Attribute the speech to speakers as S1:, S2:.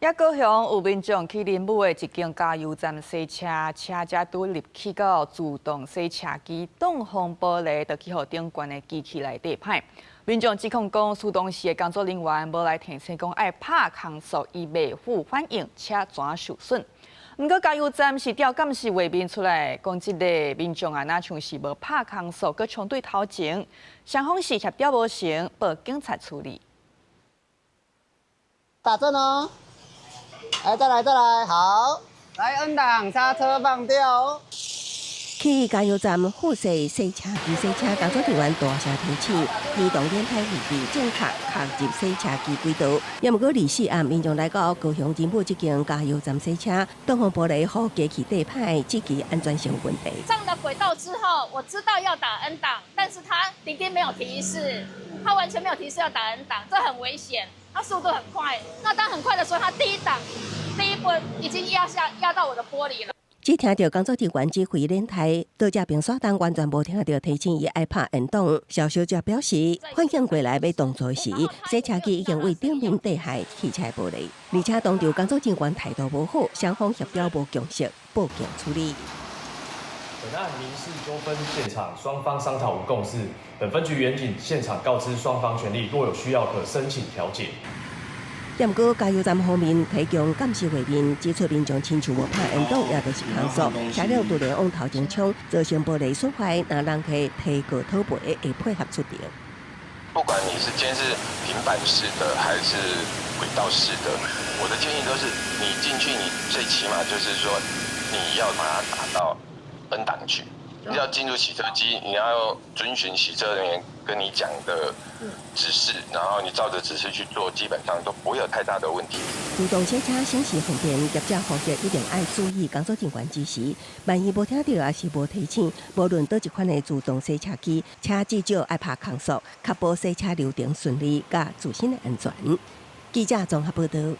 S1: 也高雄有民眾去林武的一間加油站洗車，車只拄入去到自動洗車機擋風玻璃，就去互頂懸的機器內底歹。民眾指控講，施工時的工作人員無來提醒講愛拍空數，伊未負反應，車全受損。不過加油站是調監視畫面出來，講即個民眾哪像是無拍空數，佮衝對頭前，雙方是協調無成，報警察處理。
S2: 打正哦。來，再來，好，來 N 檔，剎車放掉。
S3: 去加油站附設洗車機洗車工作人員大聲提醒，移動電台位置正確入洗車機軌道。也毋過24暗，民眾來到高雄林武這間加油站洗車，擋風玻璃予機器底歹，這其安全性問題。
S4: 上了軌道之後，我知道要打 N 檔，但是他滴滴沒有提示，他完全沒有提示要打 N 檔，這很危險。他速度很快，那當很快的時候，他第一波已經壓到我的玻璃了。
S3: 只聽到工作人員指揮連台，到這邊刷單完全無聽到提醒伊愛拍 N 檔。蕭小姐表示，反應過來要動作時，洗車機已經為頂面地下汽車玻璃，而且當場工作人員態度無好，雙方協調無共識，報警處理。
S5: 本案民事糾紛現場，雙方商討無共識。本分局員警現場告知雙方權利，若有需要可申請調解。
S3: 不過加油站方面提供監視畫面，指出民眾親像無拍 N 檔，也就是空數，車輛突然往頭前衝，造成玻璃損壞，那人可以提告討賠，會配合出庭。
S6: 不管你是今天是平板式的還是軌道式的，我的建議都是你進去，你最起碼就是說你要把它打到 N 檔去。你要進入洗車機，你要遵循洗車人員跟你講的指示，然後你照着指示去做，基本上都不會有太大的問題。
S3: 自動洗車省時方便，業者負責一定要注意工作人員指示，萬一無聽到也是無提醒，無論倒一款的自動洗車機，車至少愛拍空數，確保洗車流程順利，甲自身的安全。記者綜合報道。